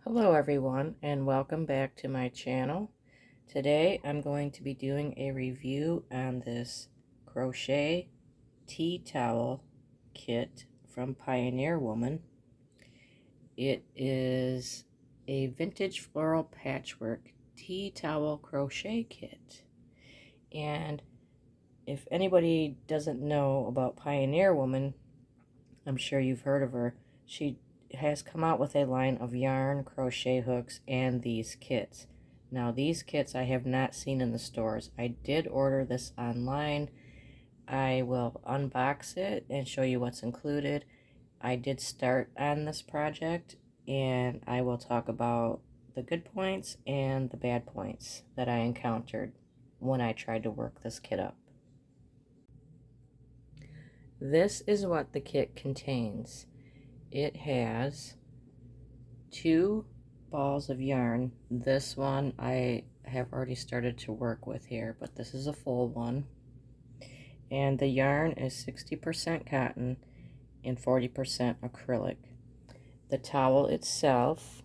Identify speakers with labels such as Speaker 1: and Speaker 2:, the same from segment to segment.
Speaker 1: Hello everyone and welcome back to my channel. Today I'm going to be doing a review on this crochet tea towel kit from Pioneer Woman. It is a vintage floral patchwork tea towel crochet kit, and if anybody doesn't know about Pioneer Woman, I'm sure you've heard of her. She has come out with a line of yarn, crochet hooks, and these kits. Now these kits I have not seen in the stores. I did order this online. I will unbox it and show you what's included. I did start on this project and I will talk about the good points and the bad points that I encountered when I tried to work this kit up. This is what the kit contains. It has 2 balls of yarn. This one I have already started to work with here, but this is a full one. And the yarn is 60% cotton and 40% acrylic. The towel itself,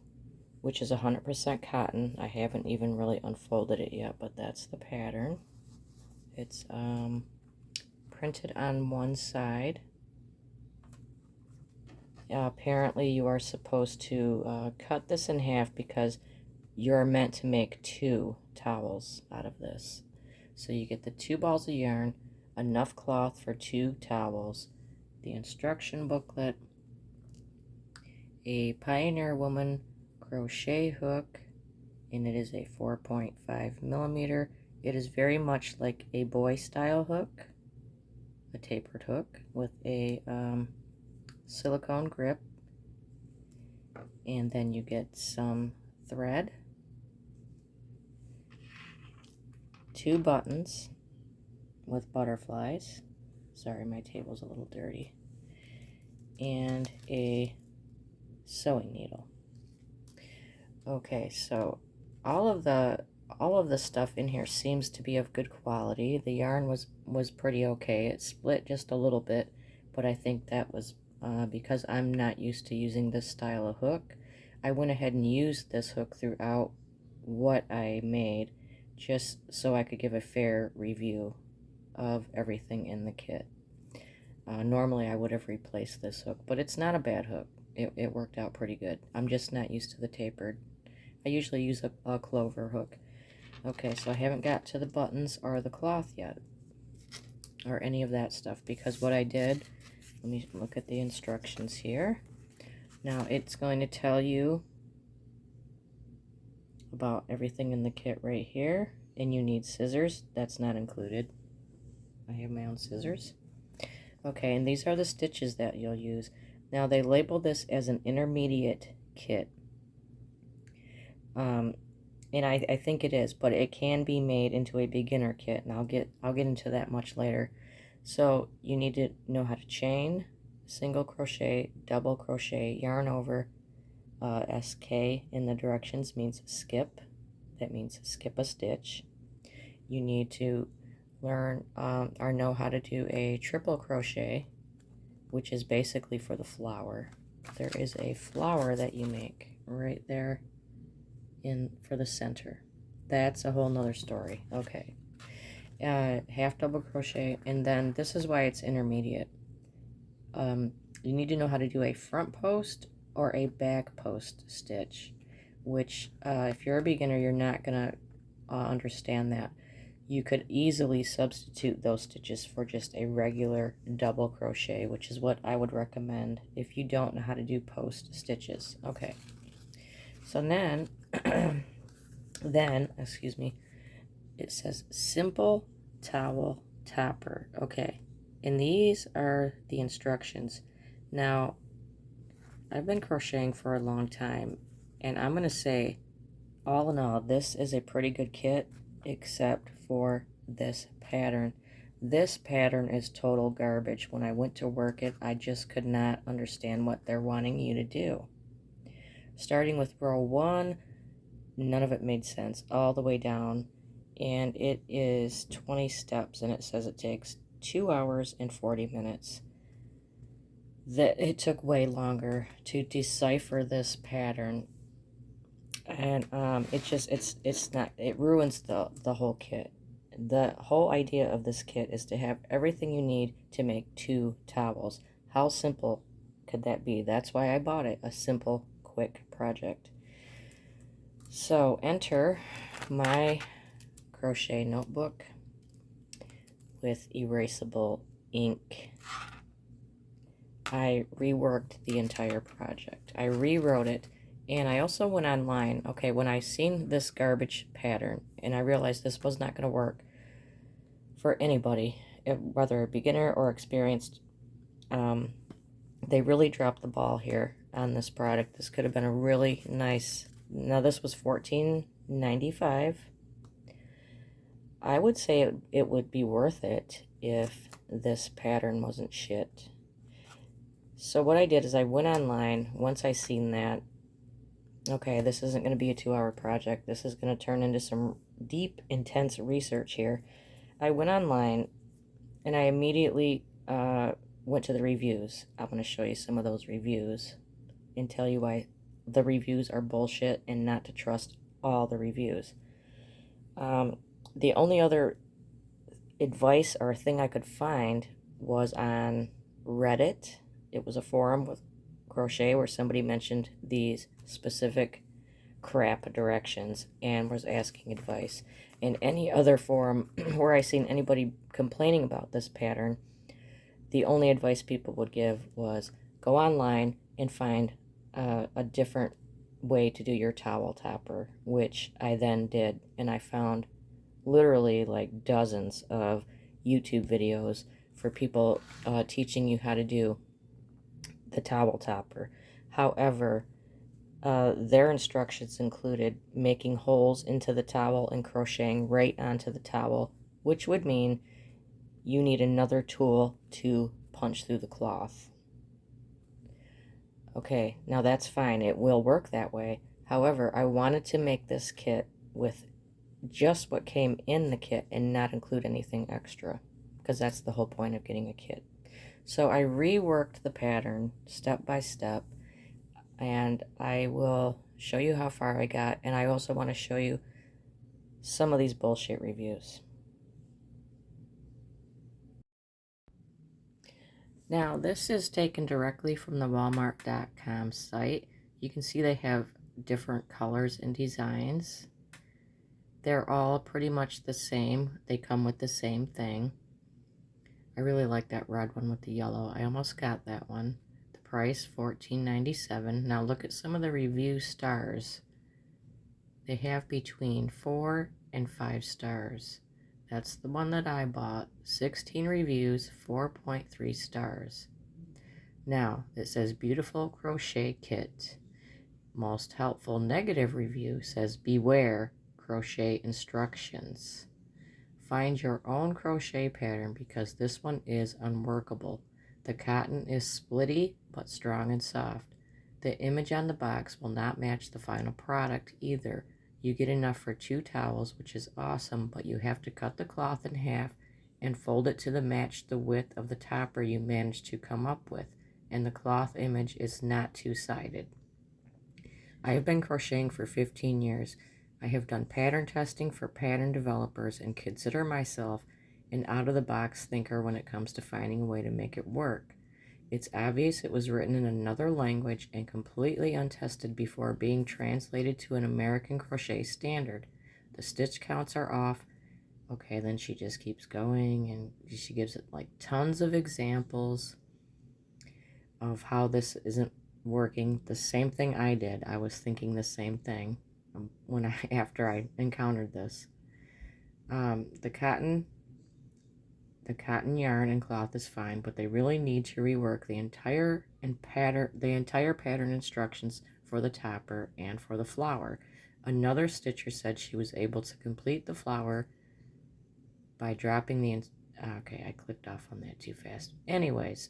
Speaker 1: which is 100% cotton, I haven't even really unfolded it yet, but that's the pattern. It's printed on one side. Apparently you are supposed to cut this in half because you're meant to make 2 towels out of this. So you get the 2 balls of yarn, enough cloth for 2 towels, the instruction booklet, a Pioneer Woman crochet hook, and it is a 4.5 millimeter. It is very much like a boy style hook, a tapered hook with a silicone grip, and then you get some thread, 2 buttons with butterflies. Sorry, my table's a little dirty. And a sewing needle. Okay, so all of the stuff in here seems to be of good quality. The yarn was pretty okay. It split just a little bit, but I think that was because I'm not used to using this style of hook. I went ahead and used this hook throughout what I made just so I could give a fair review of everything in the kit. Normally I would have replaced this hook, but it's not a bad hook. It worked out pretty good. I'm just not used to the tapered. I usually use a clover hook. Okay, so I haven't got to the buttons or the cloth yet, or any of that stuff, because what I did, let me look at the instructions here. Now it's going to tell you about everything in the kit right here, and you need scissors. That's not included. I have my own scissors. Okay, and these are the stitches that you'll use. Now they label this as an intermediate kit. And I think it is, but it can be made into a beginner kit, and I'll get into that much later. So you need to know how to chain, single crochet, double crochet, yarn over. SK in the directions means skip. That means skip a stitch. You need to learn or know how to do a triple crochet, which is basically for the flower. There is a flower that you make right there for the center. That's a whole nother story. Okay. Half double crochet, and then this is why it's intermediate. You need to know how to do a front post or a back post stitch, which if you're a beginner, you're not gonna understand that. You could easily substitute those stitches for just a regular double crochet, which is what I would recommend if you don't know how to do post stitches. Okay, so then excuse me, it says simple towel topper. Okay, and these are the instructions. Now I've been crocheting for a long time, and I'm gonna say, all in all, this is a pretty good kit, except for this pattern. This pattern is total garbage. When I went to work it, I just could not understand what they're wanting you to do. Starting with row 1, none of it made sense, all the way down, and it is 20 steps, and it says it takes 2 hours and 40 minutes. That it took way longer to decipher this pattern And it's not, it ruins the whole kit. The whole idea of this kit is to have everything you need to make 2 towels. How simple could that be? That's why I bought it, a simple, quick project. So enter my crochet notebook with erasable ink. I reworked the entire project. I rewrote it, and I also went online. Okay, when I seen this garbage pattern, and I realized this was not going to work for anybody, whether a beginner or experienced, they really dropped the ball here on this product. This could have been a really nice, now this was $14.95. I would say it would be worth it if this pattern wasn't shit. So what I did is I went online. Once I seen that, okay, this isn't going to be a 2-hour project. This is going to turn into some deep, intense research here. I went online and I immediately went to the reviews. I'm going to show you some of those reviews and tell you why the reviews are bullshit and not to trust all the reviews. The only other advice or thing I could find was on Reddit. It was a forum with crochet where somebody mentioned these specific crap directions and was asking advice. In any other forum where I seen anybody complaining about this pattern, the only advice people would give was go online and find a different way to do your towel topper, which I then did, and I found literally like dozens of YouTube videos for people teaching you how to do the towel topper. However, their instructions included making holes into the towel and crocheting right onto the towel, which would mean you need another tool to punch through the cloth. Okay, now that's fine. It will work that way. However, I wanted to make this kit with just what came in the kit and not include anything extra, because that's the whole point of getting a kit. So I reworked the pattern step by step, and I will show you how far I got, and I also want to show you some of these bullshit reviews. Now, this is taken directly from the Walmart.com site. You can see they have different colors and designs. They're all pretty much the same. They come with the same thing. I really like that red one with the yellow. I almost got that one. The price, $14.97. Now look at some of the review stars. They have between 4 and 5 stars. That's the one that I bought. 16 reviews, 4.3 stars. Now, it says beautiful crochet kit. Most helpful negative review says beware crochet instructions. Find your own crochet pattern because this one is unworkable. The cotton is splitty but strong and soft. The image on the box will not match the final product either. You get enough for 2 towels, which is awesome, but you have to cut the cloth in half and fold it to match the width of the topper you managed to come up with, and the cloth image is not two-sided. I have been crocheting for 15 years. I have done pattern testing for pattern developers and consider myself an out-of-the-box thinker when it comes to finding a way to make it work. It's obvious it was written in another language and completely untested before being translated to an American crochet standard. The stitch counts are off. Okay, then she just keeps going and she gives it like tons of examples of how this isn't working. The same thing I did. I was thinking the same thing after I encountered this. The cotton yarn and cloth is fine, but they really need to rework the entire pattern instructions for the topper and for the flower. Another stitcher said she was able to complete the flower by dropping the okay, I clicked off on that too fast. Anyways,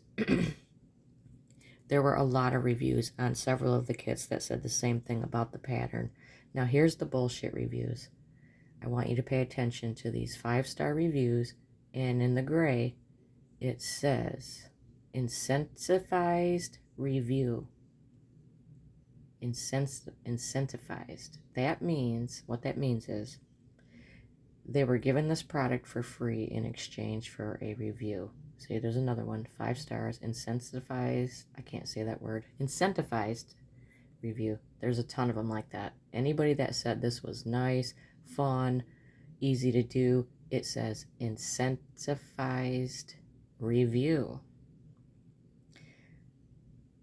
Speaker 1: there were a lot of reviews on several of the kits that said the same thing about the pattern. Now here's the bullshit reviews. I want you to pay attention to these 5-star reviews, and in the gray it says incentivized review. incentivized. That means, what that means is they were given this product for free in exchange for a review. See, there's another one, 5 stars, incentivized, I can't say that word, incentivized review. There's a ton of them like that. Anybody that said this was nice, fun, easy to do, it says incentivized review.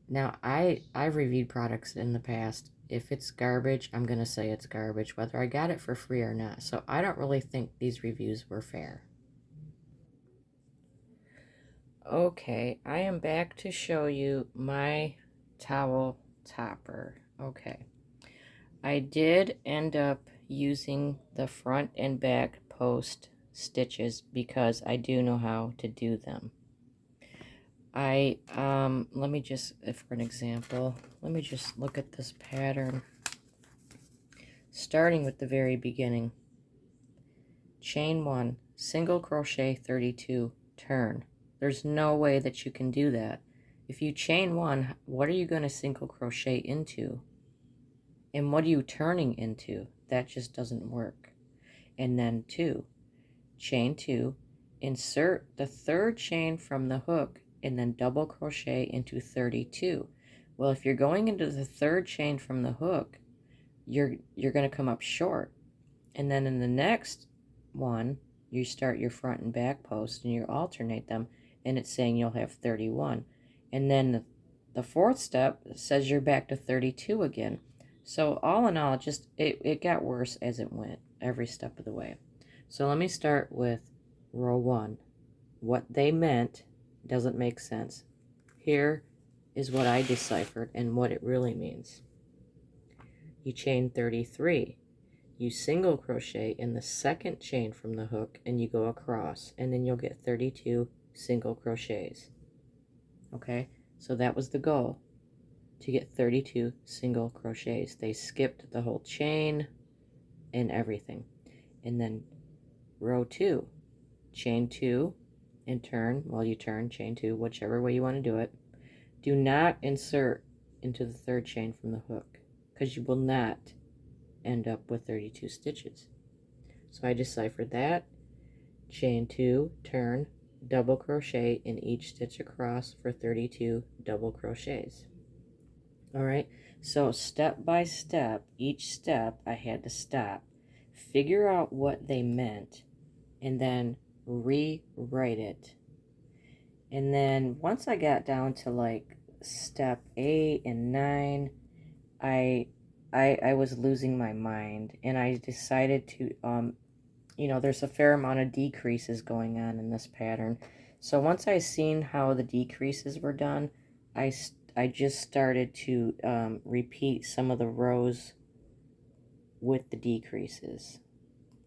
Speaker 1: Now, I've reviewed products in the past. If it's garbage, I'm going to say it's garbage, whether I got it for free or not. So I don't really think these reviews were fair. Okay, I am back to show you my towel topper. Okay, I did end up using the front and back post stitches because I do know how to do them. Let me just, for an example, let me just look at this pattern. Starting with the very beginning. Chain 1, single crochet 32, turn. There's no way that you can do that. If you chain 1, what are you going to single crochet into? And what are you turning into? That just doesn't work. And then 2, chain 2, insert the 3rd chain from the hook and then double crochet into 32. Well, if you're going into the 3rd chain from the hook, you're going to come up short. And then in the next one, you start your front and back post and you alternate them, and it's saying you'll have 31. And then the 4th step says you're back to 32 again. So all in all, just it got worse as it went every step of the way. So let me start with row 1. What they meant doesn't make sense. Here is what I deciphered and what it really means. You chain 33. You single crochet in the 2nd chain from the hook and you go across, and then you'll get 32 single crochets. Okay, so that was the goal, to get 32 single crochets. They skipped the whole chain and everything. And then row 2, chain 2 and turn. Well, you turn, chain 2, whichever way you want to do it. Do not insert into the 3rd chain from the hook, because you will not end up with 32 stitches. So I deciphered that. Chain 2, turn, double crochet in each stitch across for 32 double crochets. Alright, so step by step, each step I had to stop, figure out what they meant, and then rewrite it. And then once I got down to like step 8 and 9, I was losing my mind, and I decided to, there's a fair amount of decreases going on in this pattern. So once I seen how the decreases were done, I just started to repeat some of the rows with the decreases.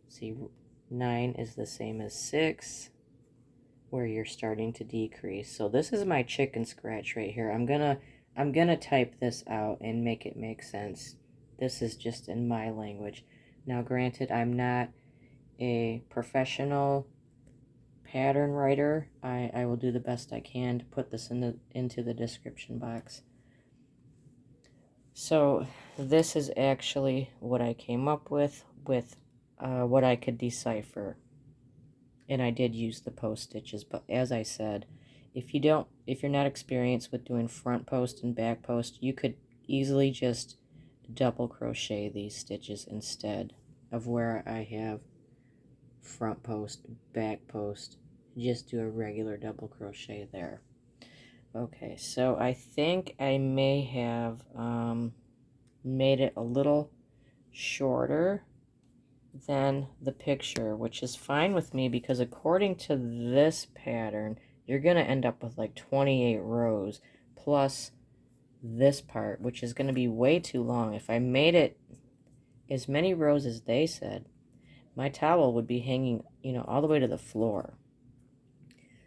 Speaker 1: See, 9 is the same as 6, where you're starting to decrease. So this is my chicken scratch right here. I'm gonna type this out and make it make sense. This is just in my language. Now, granted, I'm not a professional pattern writer. I will do the best I can to put this into the description box. So this is actually what I came up with what I could decipher. And I did use the post stitches, but as I said, if you're not experienced with doing front post and back post, you could easily just double crochet these stitches instead of where I have front post, back post. Just do a regular double crochet there. Okay, so I think I may have made it a little shorter than the picture, which is fine with me, because according to this pattern, you're going to end up with like 28 rows plus this part, which is going to be way too long. If I made it as many rows as they said, my towel would be hanging, all the way to the floor.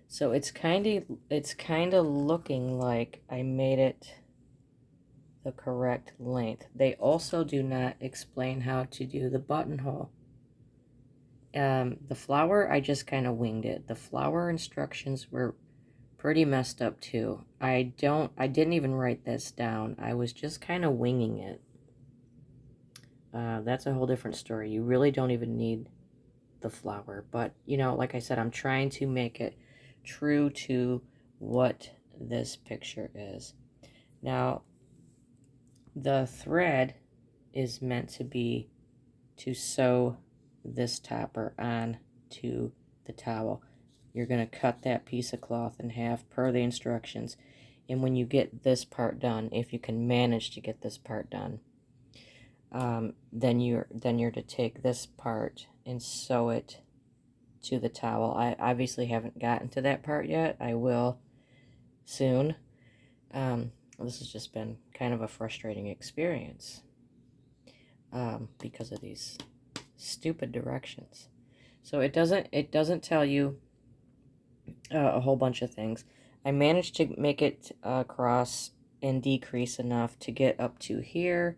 Speaker 1: So it's kind of looking like I made it the correct length. They also do not explain how to do the buttonhole. The flower, I just kind of winged it. The flower instructions were pretty messed up too. I didn't even write this down. I was just kind of winging it. That's a whole different story. You really don't even need the flower, but you know, like I said, I'm trying to make it true to what this picture is. Now, the thread is meant to be to sew this topper on to the towel. You're going to cut that piece of cloth in half per the instructions, and when you get this part done, if you can manage to get this part done, then you're to take this part and sew it to the towel. I obviously haven't gotten to that part yet. I will soon. This has just been kind of a frustrating experience because of these stupid directions. So it doesn't tell you a whole bunch of things. I managed to make it cross and decrease enough to get up to here,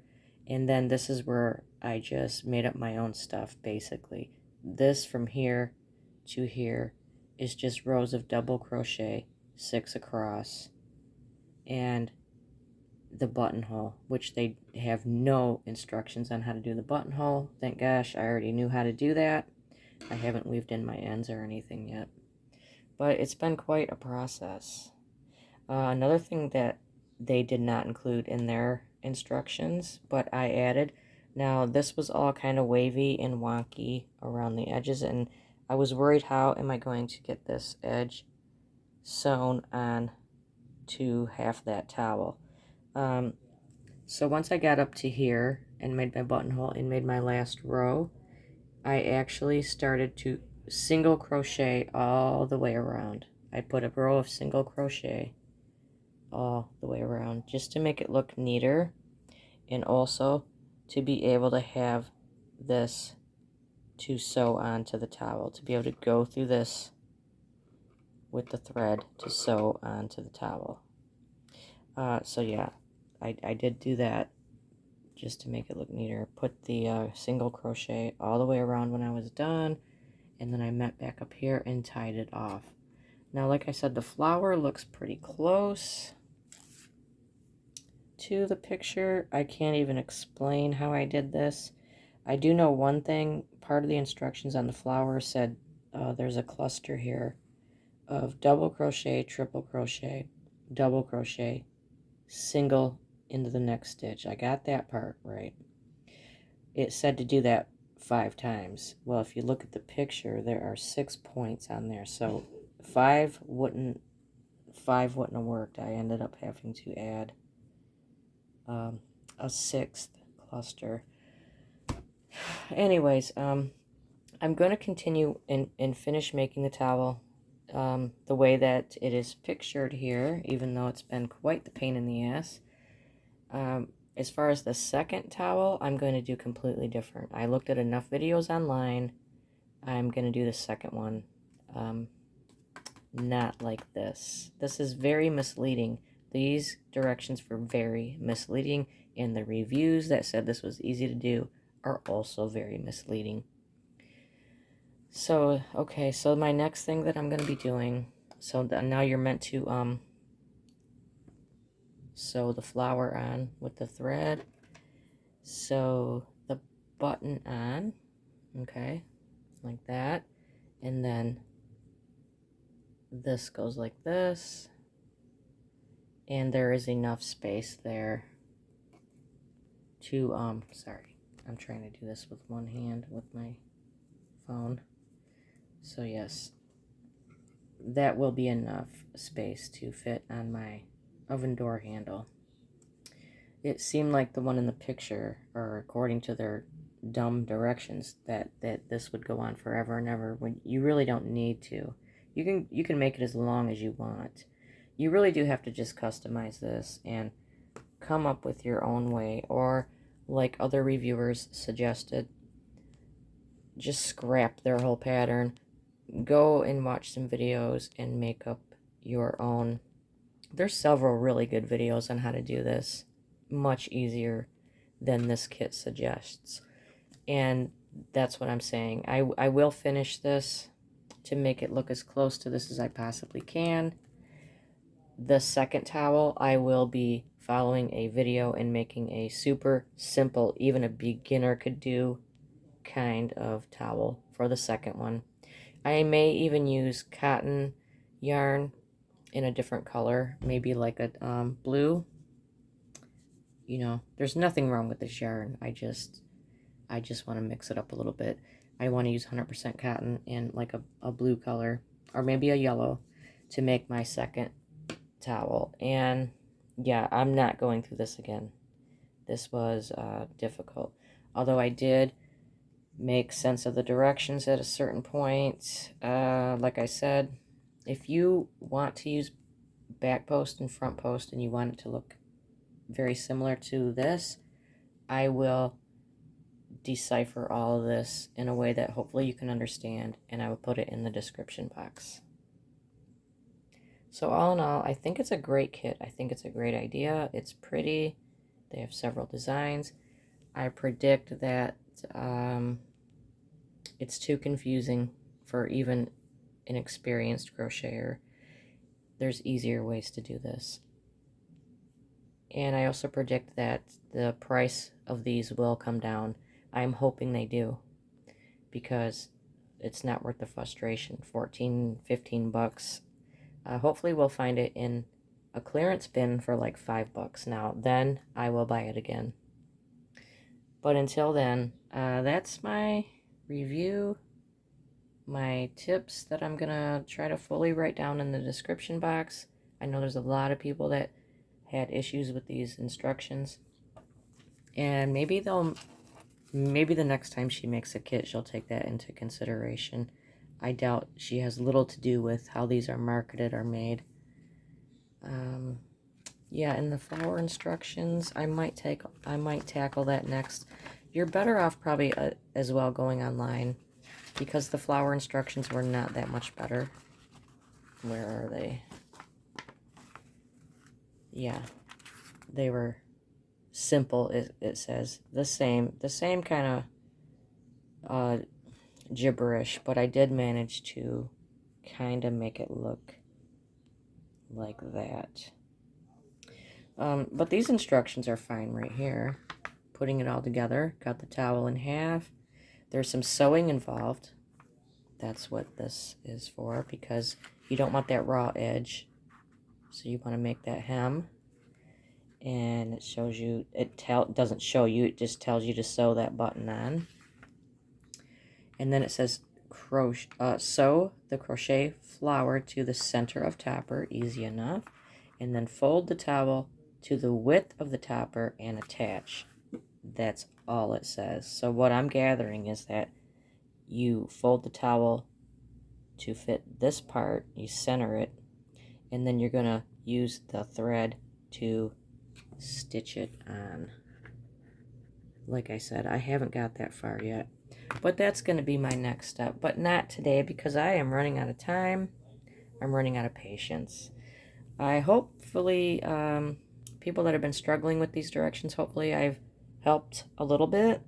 Speaker 1: and then this is where I just made up my own stuff, basically. This from here to here is just rows of double crochet, 6 across, and the buttonhole, which they have no instructions on how to do the buttonhole. Thank gosh, I already knew how to do that. I haven't weaved in my ends or anything yet, but it's been quite a process. Another thing that they did not include in their instructions, but I added, now this was all kind of wavy and wonky around the edges, and I was worried, how am I going to get this edge sewn on to half that towel? So once I got up to here and made my buttonhole and made my last row, I actually started to single crochet all the way around. I put a row of single crochet all the way around just to make it look neater, and also to be able to have this to sew onto the towel, to be able to go through this with the thread to sew onto the towel. So yeah, I did do that just to make it look neater. Put the single crochet all the way around when I was done, and then I met back up here and tied it off. Now, like I said, the flower looks pretty close to the picture. I can't even explain how I did this. I do know one thing. Part of the instructions on the flower said there's a cluster here of double crochet, triple crochet, double crochet, single into the next stitch. I got that part right. It said to do that 5 times. Well, if you look at the picture, there are 6 points on there, so 5 wouldn't have worked. I ended up having to add a 6th cluster. Anyways, I'm going to continue and finish making the towel the way that it is pictured here, even though it's been quite the pain in the ass. As far as the second towel, I'm going to do completely different. I looked at enough videos online. I'm going to do the second one not like this. This is very misleading. These directions were very misleading, and the reviews that said this was easy to do are also very misleading. So, okay, so my next thing that I'm going to be doing, so now you're meant to sew the flower on with the thread, sew the button on, okay, like that, and then this goes like this, and there is enough space there to, sorry, I'm trying to do this with one hand with my phone, so yes, that will be enough space to fit on my oven door handle. It seemed like the one in the picture, or according to their dumb directions, that this would go on forever and ever, when you really don't need to. You can make it as long as you want. You really do have to just customize this and come up with your own way, or like other reviewers suggested, just scrap their whole pattern, go and watch some videos and make up your own. There's several really good videos on how to do this much easier than this kit suggests, and that's what I'm saying. I will finish this to make it look as close to this as I possibly can, the second towel, I will be following a video and making a super simple, even a beginner could do kind of towel for the second one. I may even use cotton yarn in a different color, maybe like a blue. You know, there's nothing wrong with this yarn. I just want to mix it up a little bit. I want to use 100% cotton in like a blue color or maybe a yellow to make my second towel. And yeah, I'm not going through this again. This was difficult. Although I did make sense of the directions at a certain point. Like I said, if you want to use back post and front post and you want it to look very similar to this, I will decipher all of this in a way that hopefully you can understand, and I will put it in the description box. So all in all, I think it's a great kit. I think it's a great idea. It's pretty. They have several designs. I predict that it's too confusing for even an experienced crocheter. There's easier ways to do this. And I also predict that the price of these will come down. I'm hoping they do, because it's not worth the frustration. 14, 15 bucks. Hopefully we'll find it in a clearance bin for like $5 now. Then I will buy it again. But until then, that's my review, my tips that I'm gonna try to fully write down in the description box. I know there's a lot of people that had issues with these instructions, and maybe the next time she makes a kit, she'll take that into consideration. I doubt she has little to do with how these are marketed or made. Yeah, and the flower instructions, I might tackle that next. You're better off probably as well going online, because the flower instructions were not that much better. Where are they? Yeah, they were simple. It says the same kind of gibberish, but I did manage to kind of make it look like that. But these instructions are fine right here. Putting it all together, got the towel in half. There's some sewing involved. That's what this is for, because you don't want that raw edge. So you want to make that hem. And it shows you, it doesn't show you, it just tells you to sew that button on. And then it says sew the crochet flower to the center of topper, easy enough. And then fold the towel to the width of the topper and attach. That's all it says. So what I'm gathering is that you fold the towel to fit this part, you center it, and then you're going to use the thread to stitch it on. Like I said, I haven't got that far yet, but that's going to be my next step, but not today, because I am running out of time. I'm running out of patience. I hopefully people that have been struggling with these directions, hopefully I've helped a little bit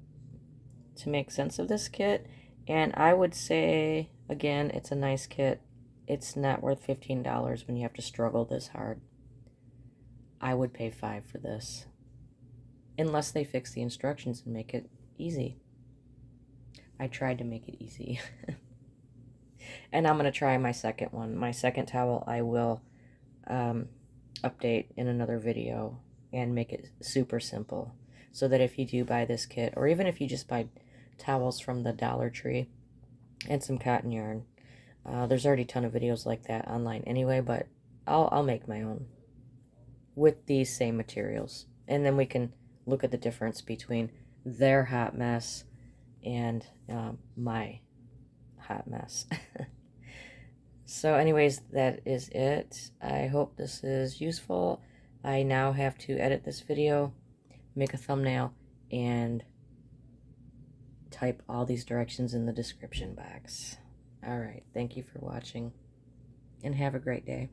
Speaker 1: to make sense of this kit. And I would say, again, it's a nice kit. It's not worth $15 when you have to struggle this hard. I would pay $5 for this, unless they fix the instructions and make it easy. I tried to make it easy. And I'm going to try my second one. My second towel I will update in another video and make it super simple, so that if you do buy this kit, or even if you just buy towels from the Dollar Tree and some cotton yarn, there's already a ton of videos like that online anyway, but I'll make my own with these same materials, and then we can look at the difference between their hot mess and my hot mess. So anyways, that is it. I hope this is useful. I now have to edit this video, make a thumbnail, and type all these directions in the description box. Alright, thank you for watching, and have a great day.